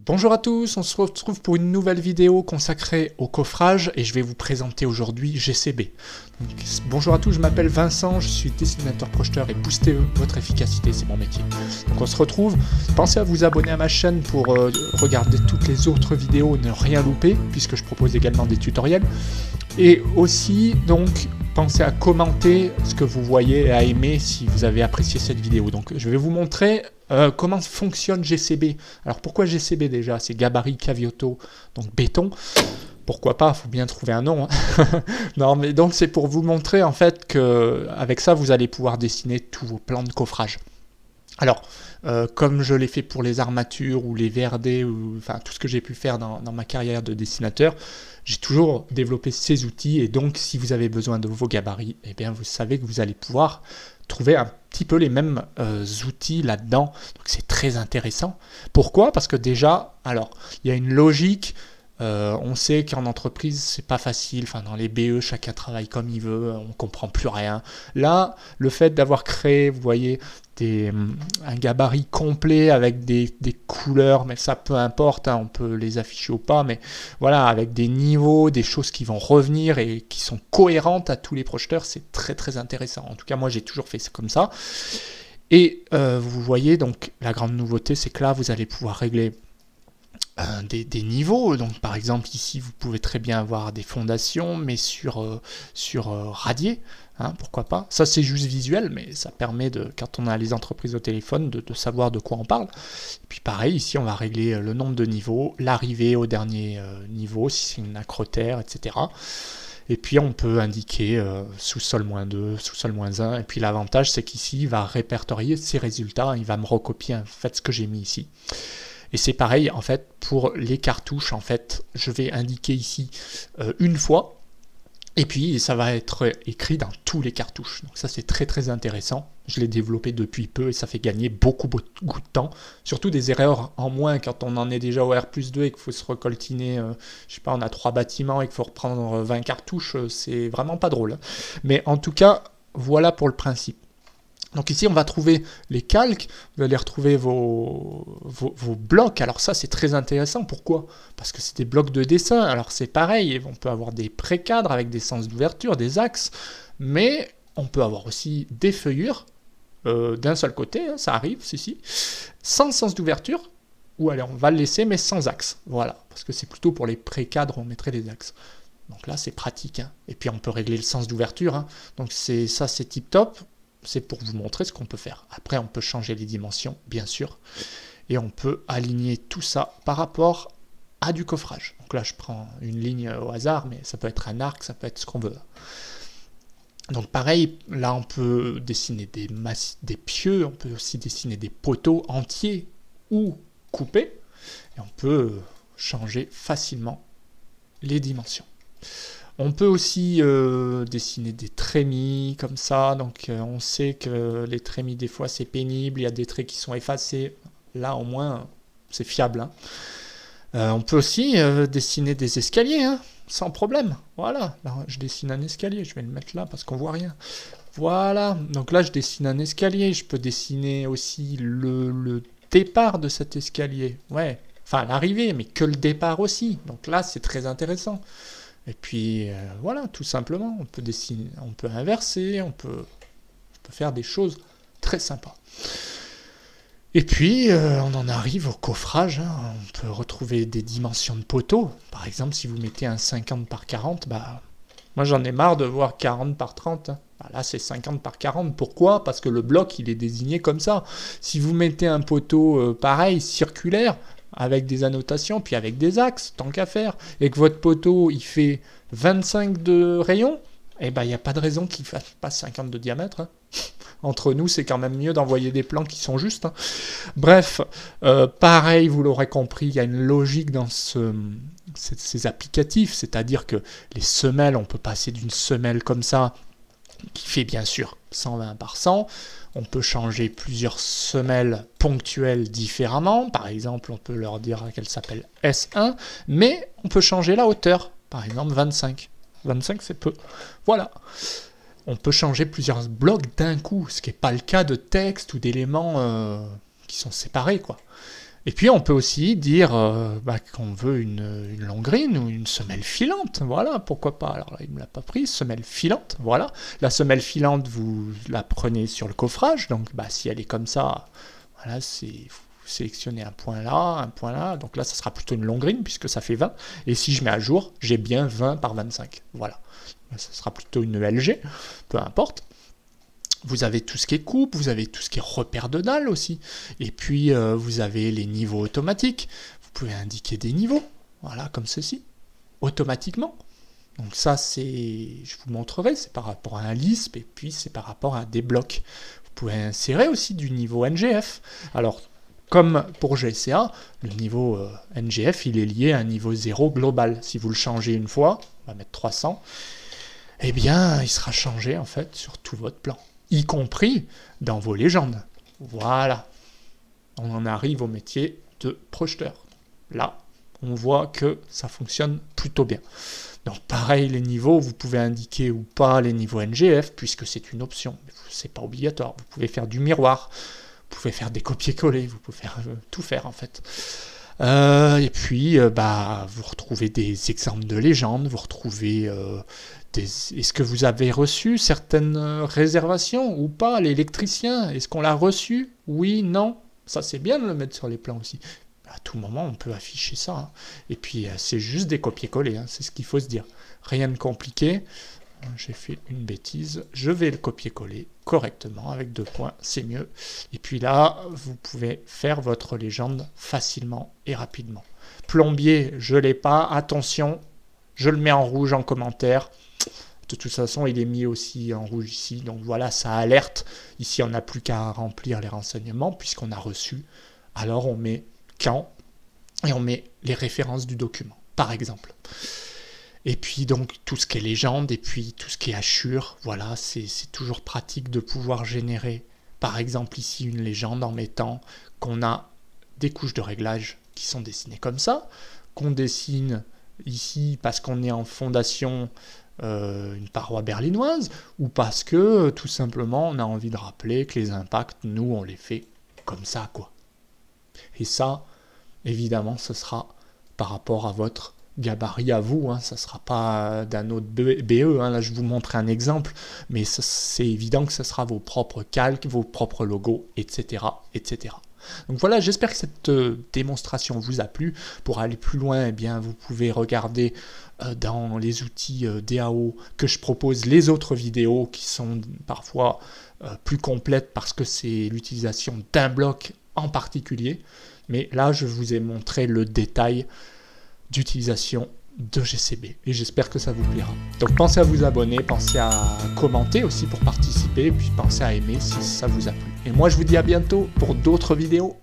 Bonjour à tous, on se retrouve pour une nouvelle vidéo consacrée au coffrage et je vais vous présenter aujourd'hui GCB. Donc, bonjour à tous, je m'appelle Vincent, je suis dessinateur projeteur et booster votre efficacité, c'est mon métier. Donc on se retrouve, pensez à vous abonner à ma chaîne pour regarder toutes les autres vidéos et ne rien louper, puisque je propose également des tutoriels. Et aussi, donc, pensez à commenter ce que vous voyez et à aimer si vous avez apprécié cette vidéo. Donc je vais vous montrer comment fonctionne GCB. Alors pourquoi GCB déjà? C'est gabarit caviotto, donc béton. Pourquoi pas, il faut bien trouver un nom. Hein. Non, mais donc c'est pour vous montrer en fait que avec ça vous allez pouvoir dessiner tous vos plans de coffrage. Alors, comme je l'ai fait pour les armatures ou les VRD, ou enfin tout ce que j'ai pu faire dans ma carrière de dessinateur, j'ai toujours développé ces outils et donc si vous avez besoin de vos gabarits, eh bien vous savez que vous allez pouvoir trouver un petit peu les mêmes outils là-dedans. Donc c'est très intéressant. Pourquoi? Parce que déjà, alors, il y a une logique. On sait qu'en entreprise, c'est pas facile. Enfin, dans les BE, chacun travaille comme il veut, on comprend plus rien. Là, le fait d'avoir créé, vous voyez, un gabarit complet avec des couleurs, mais ça peu importe, hein, on peut les afficher ou pas, mais voilà, avec des niveaux, des choses qui vont revenir et qui sont cohérentes à tous les projeteurs, c'est très très intéressant. En tout cas, moi, j'ai toujours fait comme ça. Et vous voyez, donc, la grande nouveauté, c'est que là, vous allez pouvoir régler des niveaux. Donc par exemple ici vous pouvez très bien avoir des fondations mais sur radier, hein, pourquoi pas. Ça c'est juste visuel mais ça permet de, quand on a les entreprises au téléphone, de savoir de quoi on parle. Et puis pareil ici on va régler le nombre de niveaux, l'arrivée au dernier niveau si c'est une acrotère, etc. Et puis on peut indiquer sous-sol -2, sous-sol -1. Et puis l'avantage c'est qu'ici il va répertorier ces résultats, il va me recopier en fait ce que j'ai mis ici. Et c'est pareil en fait pour les cartouches. En fait, je vais indiquer ici une fois et puis ça va être écrit dans tous les cartouches. Donc ça c'est très très intéressant. Je l'ai développé depuis peu et ça fait gagner beaucoup de temps. Surtout des erreurs en moins quand on en est déjà au R+2 et qu'il faut se recoltiner, je sais pas, on a 3 bâtiments et qu'il faut reprendre 20 cartouches, c'est vraiment pas drôle. Mais en tout cas, voilà pour le principe. Donc ici, on va trouver les calques, vous allez retrouver vos blocs. Alors ça, c'est très intéressant. Pourquoi? Parce que c'est des blocs de dessin. Alors c'est pareil, on peut avoir des pré-cadres avec des sens d'ouverture, des axes, mais on peut avoir aussi des feuillures d'un seul côté, hein, ça arrive, si, sans sens d'ouverture, ou alors on va le laisser, mais sans axe. Voilà, parce que c'est plutôt pour les pré-cadres, on mettrait des axes. Donc là, c'est pratique. Hein. Et puis on peut régler le sens d'ouverture. Hein. Donc ça, c'est tip-top. C'est pour vous montrer ce qu'on peut faire. Après, on peut changer les dimensions, bien sûr. Et on peut aligner tout ça par rapport à du coffrage. Donc là, je prends une ligne au hasard, mais ça peut être un arc, ça peut être ce qu'on veut. Donc pareil, là, on peut dessiner des pieux, on peut aussi dessiner des poteaux entiers ou coupés. Et on peut changer facilement les dimensions. On peut aussi dessiner des trémies comme ça, donc on sait que les trémies des fois c'est pénible, il y a des traits qui sont effacés, là au moins c'est fiable. Hein. On peut aussi dessiner des escaliers, hein, sans problème, voilà, là, je dessine un escalier, je vais le mettre là parce qu'on voit rien. Voilà, donc là je dessine un escalier, je peux dessiner aussi le départ de cet escalier, ouais, enfin l'arrivée, mais que le départ aussi, donc là c'est très intéressant. Et puis voilà, tout simplement, on peut dessiner, on peut inverser, on peut faire des choses très sympas. Et puis on en arrive au coffrage, hein. On peut retrouver des dimensions de poteaux. Par exemple, si vous mettez un 50 par 40, bah, moi j'en ai marre de voir 40 par 30. Hein. Bah, là c'est 50 par 40. Pourquoi? Parce que le bloc il est désigné comme ça. Si vous mettez un poteau pareil, circulaire, avec des annotations, puis avec des axes, tant qu'à faire, et que votre poteau, il fait 25 de rayon, eh ben, il n'y a pas de raison qu'il ne fasse pas 50 de diamètre. Hein. Entre nous, c'est quand même mieux d'envoyer des plans qui sont justes. Hein. Bref, pareil, vous l'aurez compris, il y a une logique dans ces applicatifs, c'est-à-dire que les semelles, on peut passer d'une semelle comme ça, qui fait bien sûr 120 par 100, on peut changer plusieurs semelles ponctuelles différemment. Par exemple, on peut leur dire qu'elle s'appelle S1, mais on peut changer la hauteur. Par exemple, 25. 25, c'est peu. Voilà. On peut changer plusieurs blocs d'un coup, ce qui n'est pas le cas de texte ou d'éléments qui sont séparés, quoi. Et puis on peut aussi dire qu'on veut une longrine ou une semelle filante, voilà, pourquoi pas. Alors là, il ne me l'a pas pris, semelle filante, voilà. La semelle filante, vous la prenez sur le coffrage, donc si elle est comme ça, voilà, vous sélectionnez un point là, donc là ça sera plutôt une longrine puisque ça fait 20, et si je mets à jour, j'ai bien 20 par 25, voilà. Là, ça sera plutôt une LG, peu importe. Vous avez tout ce qui est coupe, vous avez tout ce qui est repère de dalle aussi. Et puis, vous avez les niveaux automatiques. Vous pouvez indiquer des niveaux, voilà, comme ceci, automatiquement. Donc ça, je vous montrerai, c'est par rapport à un Lisp, et puis c'est par rapport à des blocs. Vous pouvez insérer aussi du niveau NGF. Alors, comme pour GCA, le niveau NGF, il est lié à un niveau 0 global. Si vous le changez une fois, on va mettre 300, eh bien, il sera changé, en fait, sur tout votre plan, y compris dans vos légendes. Voilà. On en arrive au métier de projeteur. Là, on voit que ça fonctionne plutôt bien. Donc pareil, les niveaux, vous pouvez indiquer ou pas les niveaux NGF, puisque c'est une option. C'est pas obligatoire. Vous pouvez faire du miroir, vous pouvez faire des copier-coller, vous pouvez faire tout faire en fait. Et puis, vous retrouvez des exemples de légendes, vous retrouvez est-ce que vous avez reçu certaines réservations ou pas, l'électricien, est-ce qu'on l'a reçu? Oui, non. Ça, c'est bien de le mettre sur les plans aussi. À tout moment, on peut afficher ça. Hein. Et puis, c'est juste des copier-coller, hein, c'est ce qu'il faut se dire. Rien de compliqué. J'ai fait une bêtise. Je vais le copier-coller correctement avec 2 points, c'est mieux. Et puis là, vous pouvez faire votre légende facilement et rapidement. Plombier, je ne l'ai pas. Attention, je le mets en rouge en commentaire. De toute façon, il est mis aussi en rouge ici. Donc voilà, ça alerte. Ici, on n'a plus qu'à remplir les renseignements puisqu'on a reçu. Alors, on met quand et on met les références du document, par exemple. Et puis donc tout ce qui est légende et puis tout ce qui est hachure, voilà, c'est toujours pratique de pouvoir générer, par exemple ici une légende en mettant qu'on a des couches de réglage qui sont dessinées comme ça, qu'on dessine ici parce qu'on est en fondation une paroi berlinoise, ou parce que tout simplement on a envie de rappeler que les impacts, nous on les fait comme ça quoi. Et ça, évidemment, ce sera par rapport à votre gabarit à vous, hein, ça ne sera pas d'un autre BE, hein, là je vous montre un exemple, mais c'est évident que ce sera vos propres calques, vos propres logos, etc. etc. Donc voilà, j'espère que cette démonstration vous a plu. Pour aller plus loin, eh bien, vous pouvez regarder dans les outils DAO que je propose les autres vidéos qui sont parfois plus complètes parce que c'est l'utilisation d'un bloc en particulier. Mais là, je vous ai montré le détail d'utilisation de GCB et j'espère que ça vous plaira. Donc pensez à vous abonner, pensez à commenter aussi pour participer et puis pensez à aimer si ça vous a plu. Et moi je vous dis à bientôt pour d'autres vidéos.